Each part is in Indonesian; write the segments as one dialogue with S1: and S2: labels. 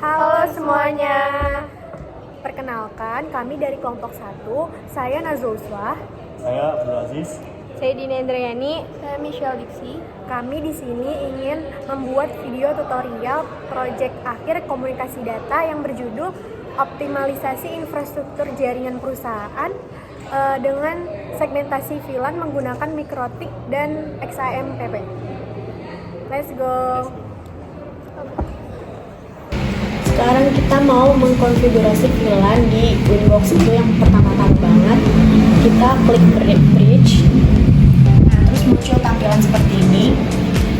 S1: Halo semuanya. Perkenalkan, kami dari kelompok 1. Saya Nazulswah.
S2: Saya Abdul Aziz.
S1: Saya Dina Indrayani. Saya Michelle Diksi. Kami di sini ingin membuat video tutorial proyek akhir komunikasi data yang berjudul optimalisasi infrastruktur jaringan perusahaan dengan segmentasi VLAN menggunakan mikrotik dan XAMPP. Let's go.
S3: Sekarang kita mau mengkonfigurasi VLAN di Winbox itu yang pertama-tama banget. Kita klik bridge. Nah, terus muncul tampilan seperti ini.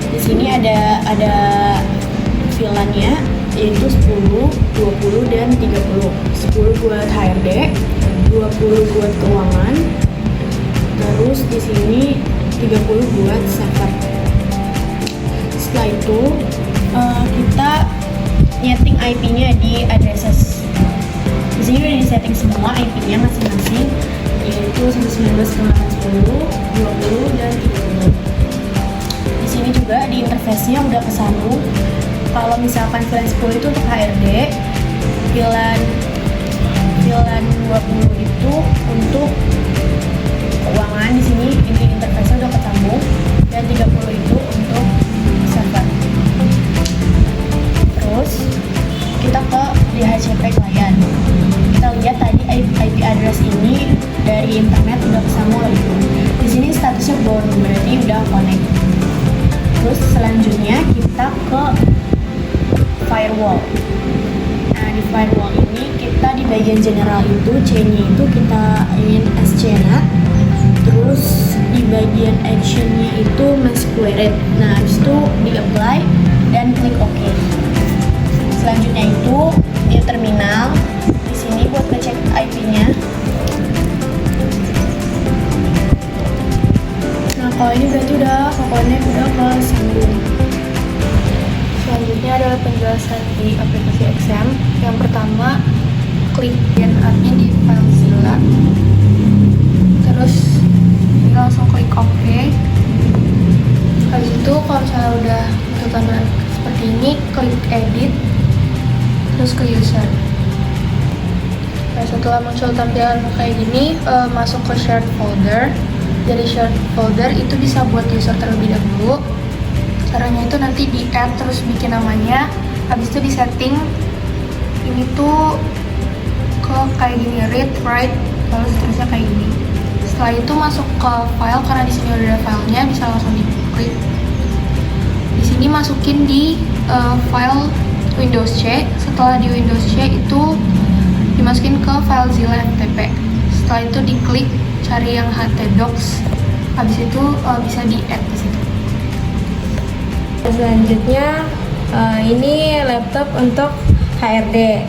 S3: Di sini ada VLAN-nya yaitu 10, 20 dan 30. 10 buat HRD, 20 buat keuangan. Terus di sini 30 buat server. Setelah itu kita nyeting IP-nya di addresses. Di sini udah disetting semua IP-nya masing-masing, yaitu 119.110, 20 dan 30. Di sini juga di interface-nya udah kesambung. Kalau misalkan VLAN 10 itu untuk HRD, VLAN 20 itu untuk keuangan. Di sini ini interface-nya udah kesambung, dan 30 itu untuk server. Terus kita ke DHCP client. Kita lihat tadi IP address ini dari internet udah kesambung lagi. Di sini statusnya bound, berarti udah connect. Terus selanjutnya kita ke firewall. Nah, di firewall ini kita di bagian general itu C-nya itu kita ingin SCNet. Terus di bagian action-nya itu masquerade. Nah, habis itu di apply dan klik OK. Selanjutnya itu di terminal. Di sini buat ngecek IP-nya. Nah, kalau ini berarti udah connect, udah kesambung.
S4: Selanjutnya adalah penjelasan di aplikasi XM. Yang pertama, klik DNR-nya di FileZilla. Terus langsung klik OK. Habis itu kalau misalnya udah muncul tampilan seperti ini, klik Edit, terus ke User. Nah, setelah muncul tampilan kayak gini, masuk ke Shared Folder. Dari Shared Folder itu bisa buat user terlebih dahulu. Caranya itu nanti di-add terus bikin namanya, habis itu di-setting ini tuh ke kayak gini, read, write, lalu seterusnya kayak gini. Setelah itu masuk ke file, karena di sini udah ada filenya, bisa langsung diklik. Di sini masukin di file Windows C. Setelah di Windows C itu dimasukin ke FileZilla FTP. Setelah itu diklik cari yang htdocs, habis itu bisa di-add ke situ.
S1: Selanjutnya ini laptop untuk HRD.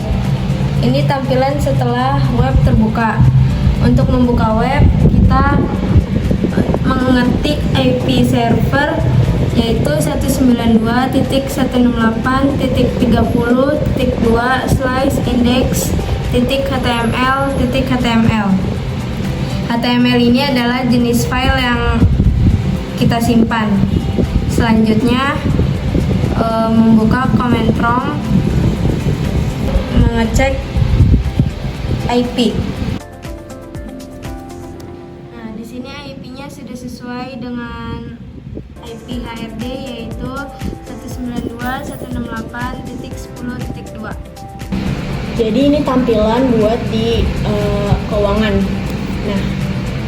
S1: Ini tampilan setelah web terbuka. Untuk membuka web, kita mengetik IP server yaitu 192.30.2/index.html. HTML ini adalah jenis file yang kita simpan. Selanjutnya membuka command prompt, mengecek IP. Nah, di sini IP-nya sudah sesuai dengan IP HRD yaitu 192.168.10.2.
S3: Jadi ini tampilan buat di keuangan. Nah,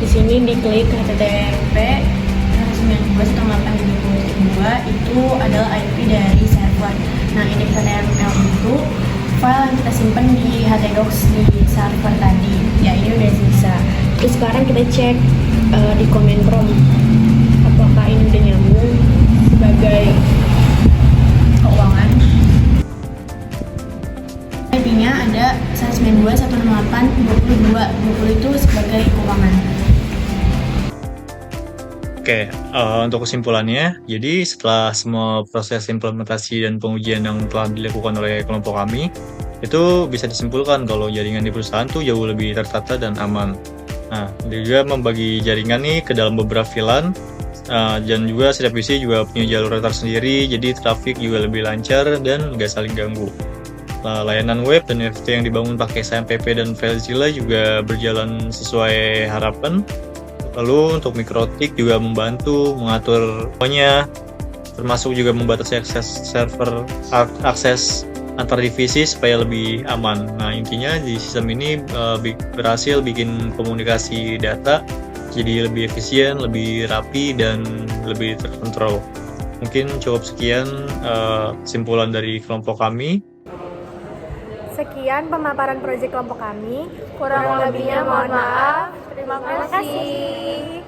S3: di sini diklik HTTP 192.168.10.2 itu adalah IP dari server. Nah, index.html itu file yang kita simpan di htdocs di server tadi. Ya, ini udah bisa. Terus sekarang kita cek di command prompt apakah ini udah nyambung sebagai keuangan. IP-nya ada 192.168.20.2. 20 itu sebagai keuangan.
S2: Oke, untuk kesimpulannya, jadi setelah semua proses implementasi dan pengujian yang telah dilakukan oleh kelompok kami, itu bisa disimpulkan kalau jaringan di perusahaan tuh jauh lebih tertata dan aman. Nah, dia juga membagi jaringan nih ke dalam beberapa VLAN, dan juga setiap PC juga punya jalur tersendiri, jadi traffic juga lebih lancar dan nggak saling ganggu. Layanan web dan FT yang dibangun pakai SMPP dan FileZilla juga berjalan sesuai harapan. Lalu untuk Mikrotik juga membantu mengatur semuanya, termasuk juga membatasi akses antar divisi supaya lebih aman. Nah, intinya di sistem ini berhasil bikin komunikasi data jadi lebih efisien, lebih rapi, dan lebih terkontrol. Mungkin cukup sekian kesimpulan dari kelompok kami.
S1: Sekian pemaparan proyek kelompok kami.
S4: Kurang lebihnya mohon maaf. Terima kasih.